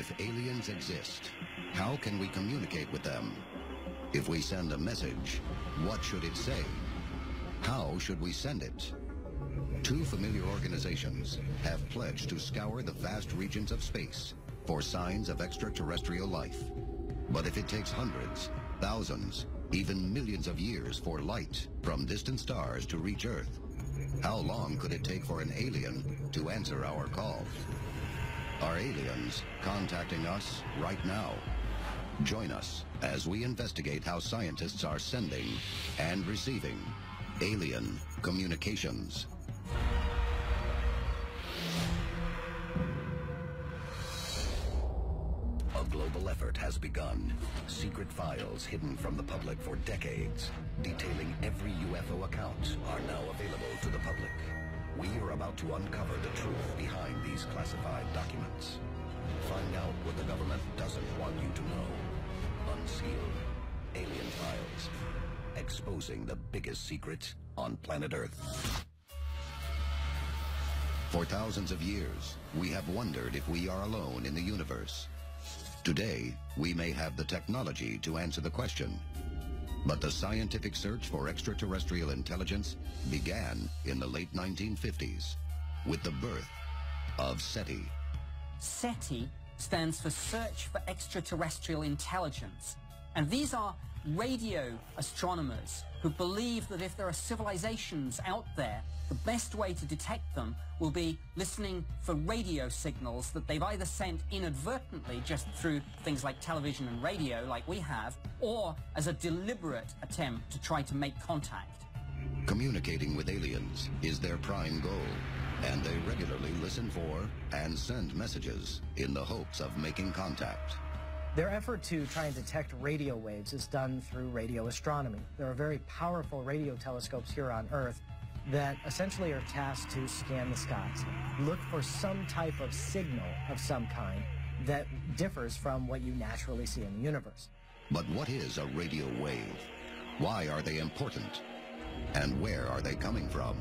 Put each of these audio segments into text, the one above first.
If aliens exist, how can we communicate with them? If we send a message, what should it say? How should we send it? Two familiar organizations have pledged to scour the vast regions of space for signs of extraterrestrial life. But if it takes hundreds, thousands, even millions of years for light from distant stars to reach Earth, how long could it take for an alien to answer our call? Are aliens contacting us right now? Join us as we investigate how scientists are sending and receiving alien communications. A global effort has begun. Secret files hidden from the public for decades, detailing every UFO account, are now available to the public. We are about to uncover the truth behind these classified documents. Find out what the government doesn't want you to know. Unsealed. Alien Files. Exposing the biggest secret on planet Earth. For thousands of years, we have wondered if we are alone in the universe. Today, we may have the technology to answer the question. But the scientific search for extraterrestrial intelligence began in the late 1950s with the birth of SETI. SETI stands for Search for Extraterrestrial Intelligence. And these are radio astronomers who believe that if there are civilizations out there, the best way to detect them will be listening for radio signals that they've either sent inadvertently just through things like television and radio like we have, or as a deliberate attempt to try to make contact. Communicating with aliens is their prime goal, and they regularly listen for and send messages in the hopes of making contact. Their effort to try and detect radio waves is done through radio astronomy. There are very powerful radio telescopes here on Earth that essentially are tasked to scan the skies, look for some type of signal of some kind that differs from what you naturally see in the universe. But what is a radio wave? Why are they important? And where are they coming from?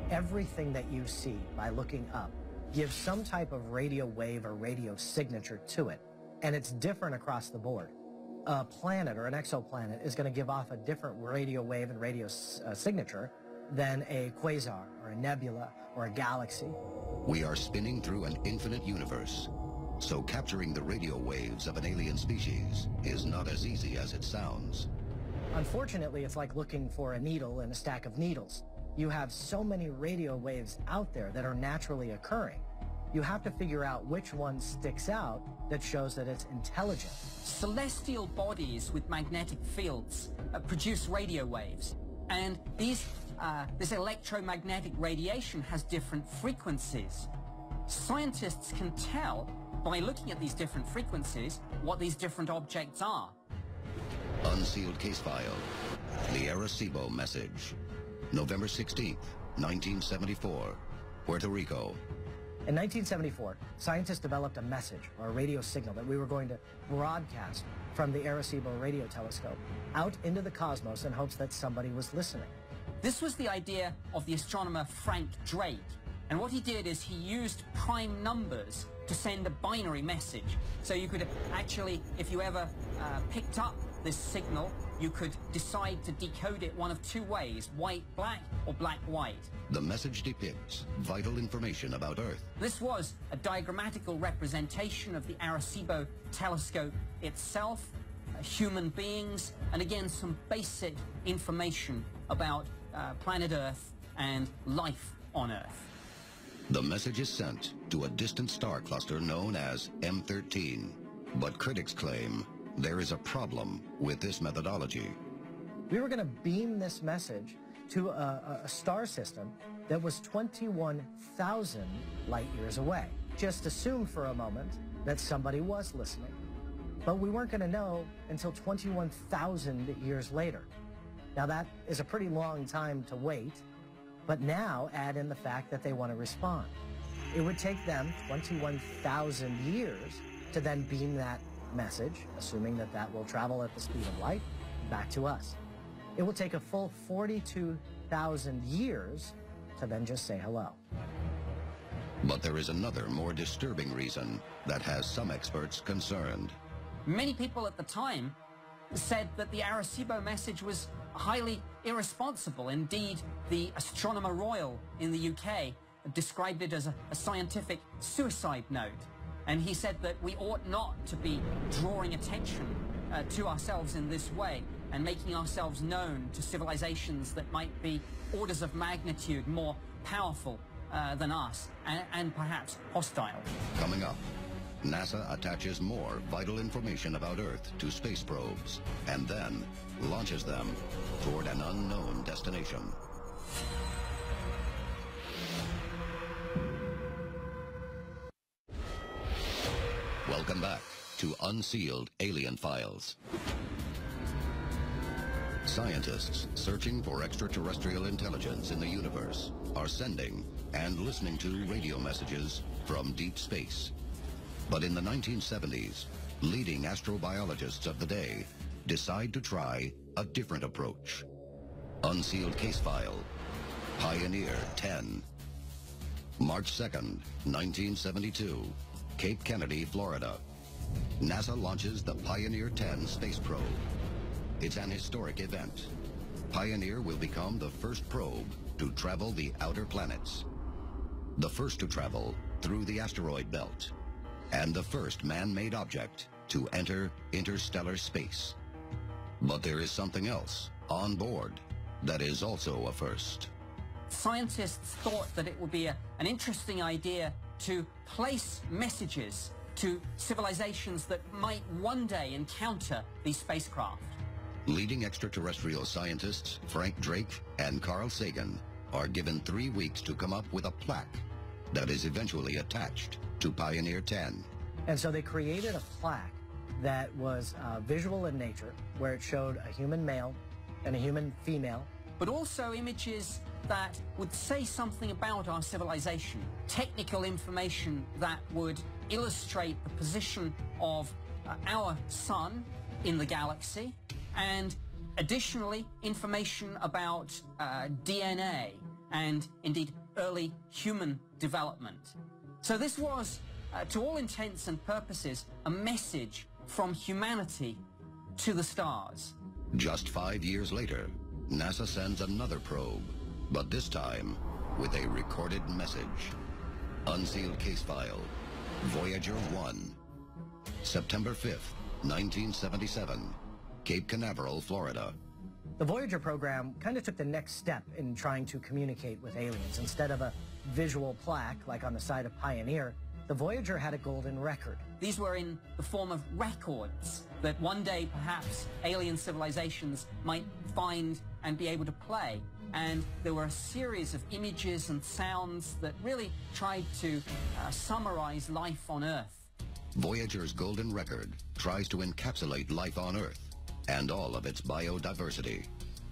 Everything that you see by looking up gives some type of radio wave or radio signature to it, and it's different across the board. A planet or an exoplanet is going to give off a different radio wave and radio signature than a quasar or a nebula or a galaxy. We are spinning through an infinite universe, so capturing the radio waves of an alien species is not as easy as it sounds. Unfortunately, it's like looking for a needle in a stack of needles. You have so many radio waves out there that are naturally occurring. You have to figure out which one sticks out that shows that it's intelligent. Celestial bodies with magnetic fields produce radio waves, and this electromagnetic radiation has different frequencies. Scientists can tell by looking at these different frequencies what these different objects are. Unsealed case file. The Arecibo message. November 16th, 1974. Puerto Rico. In 1974, scientists developed a message, or a radio signal, that we were going to broadcast from the Arecibo radio telescope out into the cosmos in hopes that somebody was listening. This was the idea of the astronomer Frank Drake. And what he did is he used prime numbers to send a binary message. So you could actually, if you ever picked up this signal, you could decide to decode it one of two ways, white-black or black-white. The message depicts vital information about Earth. This was a diagrammatical representation of the Arecibo telescope itself, human beings, and again some basic information about planet Earth and life on Earth. The message is sent to a distant star cluster known as M13, but critics claim there is a problem with this methodology. We were going to beam this message to a star system that was 21,000 light years away. Just assume for a moment that somebody was listening. But we weren't going to know until 21,000 years later. Now that is a pretty long time to wait, but now add in the fact that they want to respond. It would take them 21,000 years to then beam that message, assuming that that will travel at the speed of light, back to us. It will take a full 42,000 years to then just say hello. But there is another, more disturbing reason that has some experts concerned. Many people at the time said that the Arecibo message was highly irresponsible. Indeed, the Astronomer Royal in the UK described it as a scientific suicide note. And he said that we ought not to be drawing attention to ourselves in this way and making ourselves known to civilizations that might be orders of magnitude more powerful than us and perhaps hostile. Coming up, NASA attaches more vital information about Earth to space probes and then launches them toward an unknown destination. Welcome back to Unsealed Alien Files. Scientists searching for extraterrestrial intelligence in the universe are sending and listening to radio messages from deep space. But in the 1970s, leading astrobiologists of the day decide to try a different approach. Unsealed case file, Pioneer 10. March 2nd, 1972, Cape Kennedy, Florida. NASA launches the Pioneer 10 space probe. It's an historic event. Pioneer will become the first probe to travel the outer planets. The first to travel through the asteroid belt. And the first man-made object to enter interstellar space. But there is something else on board that is also a first. Scientists thought that it would be an interesting idea to place messages to civilizations that might one day encounter these spacecraft. Leading extraterrestrial scientists Frank Drake and Carl Sagan are given 3 weeks to come up with a plaque that is eventually attached to Pioneer 10. And so they created a plaque that was visual in nature, where it showed a human male and a human female. But also images that would say something about our civilization, technical information that would illustrate the position of our sun in the galaxy, and additionally information about DNA and indeed early human development. So this was, to all intents and purposes, a message from humanity to the stars. Just 5 years later, NASA sends another probe, but this time with a recorded message. Unsealed case file, Voyager 1. September 5th, 1977, Cape Canaveral, Florida. The Voyager program kind of took the next step in trying to communicate with aliens. Instead of a visual plaque like on the side of Pioneer, the Voyager had a golden record. These were in the form of records that one day perhaps alien civilizations might find and be able to play. And there were a series of images and sounds that really tried to summarize life on Earth. Voyager's golden record tries to encapsulate life on Earth and all of its biodiversity.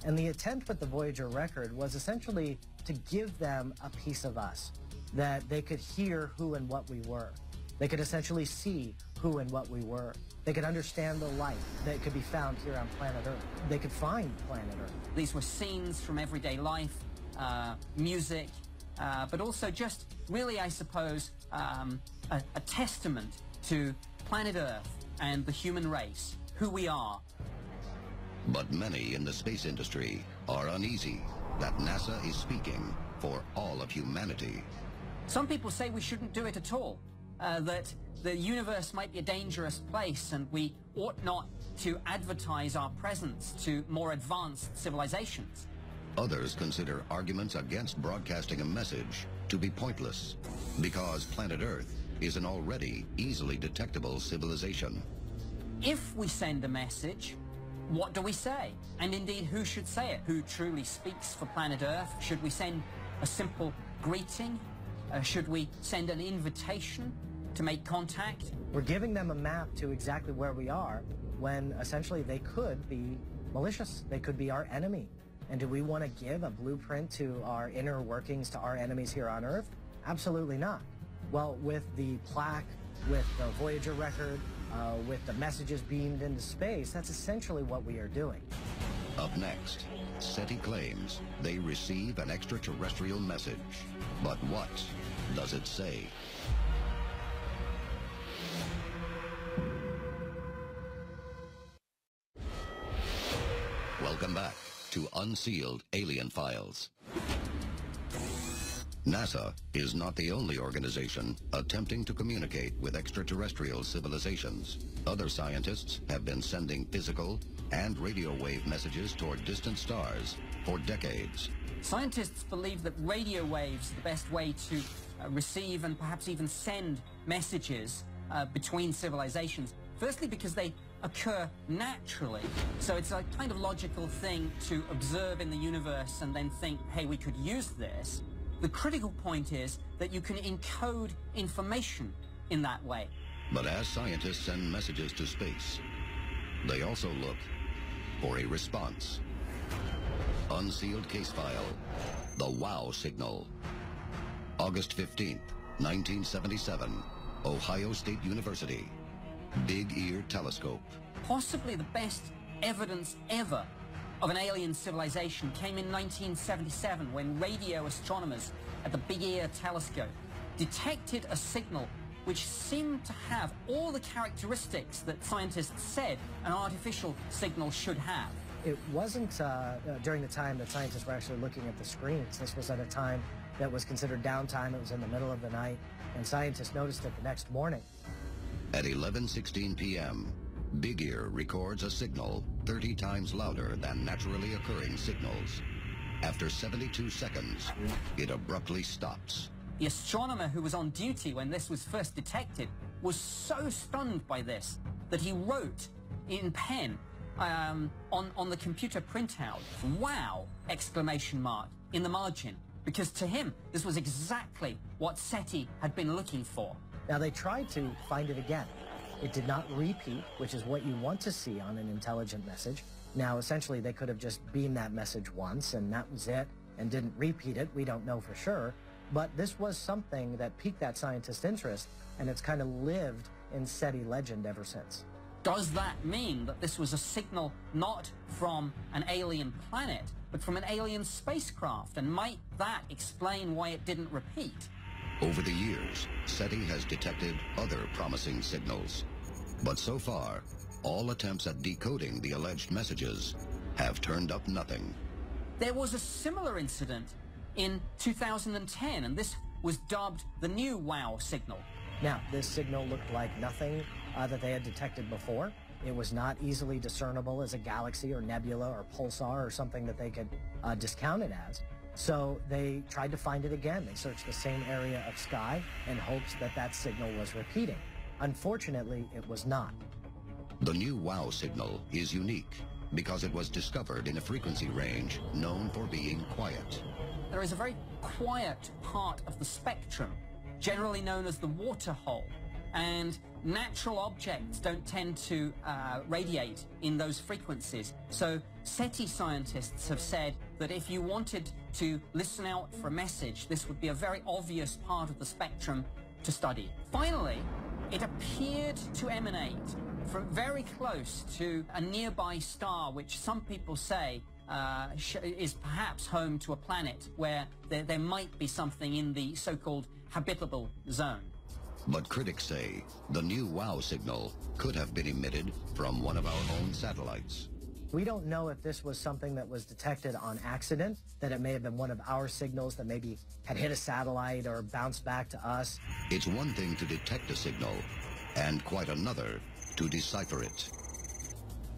And the attempt with the Voyager record was essentially to give them a piece of us, that they could hear who and what we were. They could essentially see who and what we were. They could understand the life that could be found here on planet Earth. They could find planet Earth. These were scenes from everyday life, music, but also just really, I suppose, a testament to planet Earth and the human race, who we are. But many in the space industry are uneasy that NASA is speaking for all of humanity. Some people say we shouldn't do it at all, that the universe might be a dangerous place and we ought not to advertise our presence to more advanced civilizations. Others consider arguments against broadcasting a message to be pointless because planet Earth is an already easily detectable civilization. If we send a message, what do we say? And indeed, who should say it? Who truly speaks for planet Earth? Should we send a simple greeting? Should we send an invitation to make contact? We're giving them a map to exactly where we are when essentially they could be malicious. They could be our enemy. And do we want to give a blueprint to our inner workings to our enemies here on Earth? Absolutely not. Well, with the plaque, with the Voyager record, with the messages beamed into space, that's essentially what we are doing. Up next, SETI claims they receive an extraterrestrial message. But what does it say? Welcome back to Unsealed Alien Files. NASA is not the only organization attempting to communicate with extraterrestrial civilizations. Other scientists have been sending physical and radio wave messages toward distant stars for decades. Scientists believe that radio waves are the best way to receive and perhaps even send messages between civilizations. Firstly, because they occur naturally. So it's a kind of logical thing to observe in the universe and then think, hey, we could use this. The critical point is that you can encode information in that way. But as scientists send messages to space, they also look for a response. Unsealed case file, the WOW signal. August 15th, 1977, Ohio State University. Big Ear Telescope. Possibly the best evidence ever of an alien civilization came in 1977 when radio astronomers at the Big Ear Telescope detected a signal which seemed to have all the characteristics that scientists said an artificial signal should have. It wasn't during the time that scientists were actually looking at the screens. This was at a time that was considered downtime. It was in the middle of the night, and scientists noticed it the next morning. At 11:16 p.m., Big Ear records a signal 30 times louder than naturally occurring signals. After 72 seconds, it abruptly stops. The astronomer who was on duty when this was first detected was so stunned by this that he wrote in pen on the computer printout, "Wow!" exclamation mark in the margin, because to him this was exactly what SETI had been looking for. Now, they tried to find it again. It did not repeat, which is what you want to see on an intelligent message. Now, essentially, they could have just beamed that message once, and that was it, and didn't repeat it. We don't know for sure. But this was something that piqued that scientist's interest, and it's kind of lived in SETI legend ever since. Does that mean that this was a signal not from an alien planet, but from an alien spacecraft? And might that explain why it didn't repeat? Over the years, SETI has detected other promising signals. But so far, all attempts at decoding the alleged messages have turned up nothing. There was a similar incident in 2010, and this was dubbed the new WOW signal. Now, this signal looked like nothing that they had detected before. It was not easily discernible as a galaxy or nebula or pulsar or something that they could discount it as. So they tried to find it again. They searched the same area of sky in hopes that that signal was repeating. Unfortunately, it was not. The new WOW signal is unique because it was discovered in a frequency range known for being quiet. There is a very quiet part of the spectrum, generally known as the water hole, and natural objects don't tend to radiate in those frequencies. So SETI scientists have said that if you wanted to listen out for a message, this would be a very obvious part of the spectrum to study. Finally, it appeared to emanate from very close to a nearby star, which some people say is perhaps home to a planet where there might be something in the so-called habitable zone. But critics say the new WOW signal could have been emitted from one of our own satellites. We don't know if this was something that was detected on accident, that it may have been one of our signals that maybe had hit a satellite or bounced back to us. It's one thing to detect a signal, and quite another to decipher it.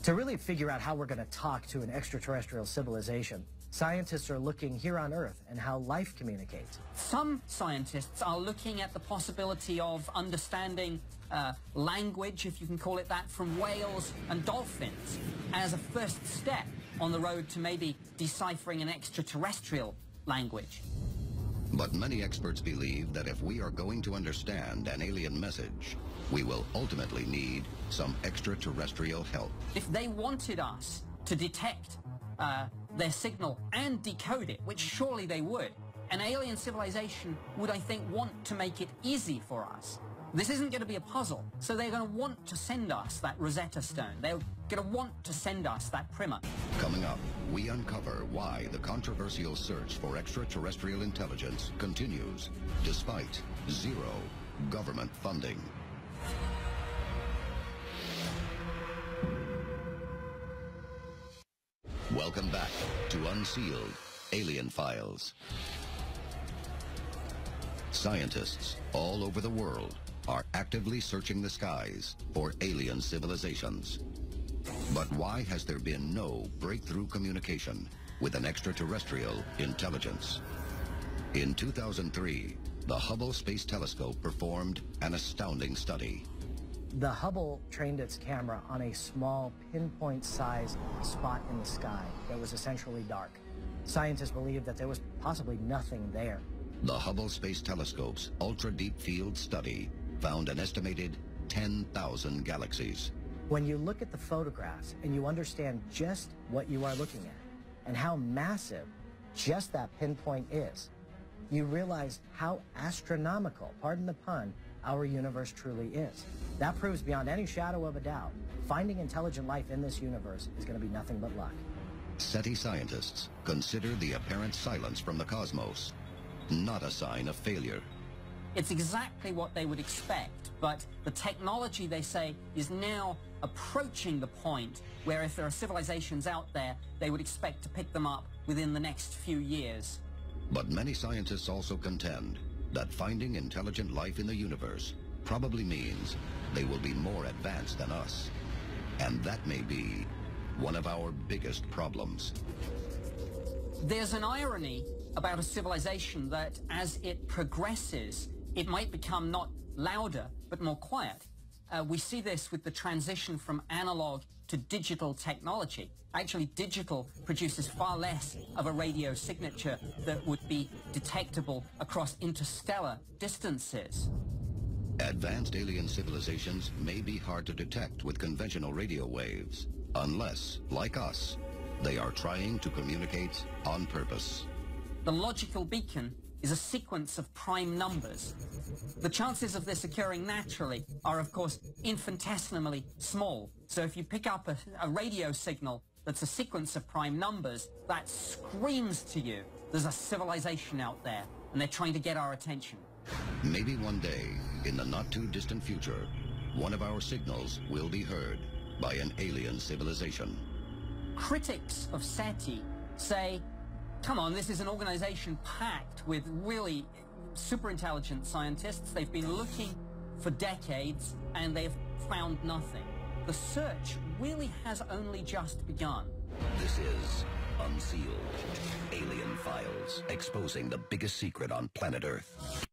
To really figure out how we're going to talk to an extraterrestrial civilization, scientists are looking here on Earth and how life communicates. Some scientists are looking at the possibility of understanding language, if you can call it that, from whales and dolphins as a first step on the road to maybe deciphering an extraterrestrial language. But many experts believe that if we are going to understand an alien message, we will ultimately need some extraterrestrial help. If they wanted us to detect their signal and decode it, which surely they would, an alien civilization would, I think, want to make it easy for us. This isn't going to be a puzzle, so they're going to want to send us that Rosetta Stone. They're going to want to send us that primer. Coming up, we uncover why the controversial search for extraterrestrial intelligence continues despite zero government funding. Welcome back to Unsealed, Alien Files. Scientists all over the world are actively searching the skies for alien civilizations. But why has there been no breakthrough communication with an extraterrestrial intelligence? In 2003, the Hubble Space Telescope performed an astounding study. The Hubble trained its camera on a small pinpoint-sized spot in the sky that was essentially dark. Scientists believed that there was possibly nothing there. The Hubble Space Telescope's ultra-deep field study found an estimated 10,000 galaxies. When you look at the photographs and you understand just what you are looking at and how massive just that pinpoint is, you realize how astronomical, pardon the pun, our universe truly is. That proves beyond any shadow of a doubt, finding intelligent life in this universe is going to be nothing but luck. SETI scientists consider the apparent silence from the cosmos not a sign of failure. It's exactly what they would expect, but the technology, they say, is now approaching the point where if there are civilizations out there, they would expect to pick them up within the next few years. But many scientists also contend that finding intelligent life in the universe probably means they will be more advanced than us. And that may be one of our biggest problems. There's an irony about a civilization that as it progresses, it might become not louder, but more quiet. We see this with the transition from analog to digital technology. Actually, digital produces far less of a radio signature that would be detectable across interstellar distances. Advanced alien civilizations may be hard to detect with conventional radio waves, unless, like us, they are trying to communicate on purpose. The logical beacon is a sequence of prime numbers. The chances of this occurring naturally are, of course, infinitesimally small. So if you pick up a radio signal that's a sequence of prime numbers, that screams to you there's a civilization out there, and they're trying to get our attention. Maybe one day, in the not-too-distant future, one of our signals will be heard by an alien civilization. Critics of SETI say, come on, this is an organization packed with really super intelligent scientists. They've been looking for decades and they've found nothing. The search really has only just begun. This is Unsealed, Alien Files, exposing the biggest secret on planet Earth.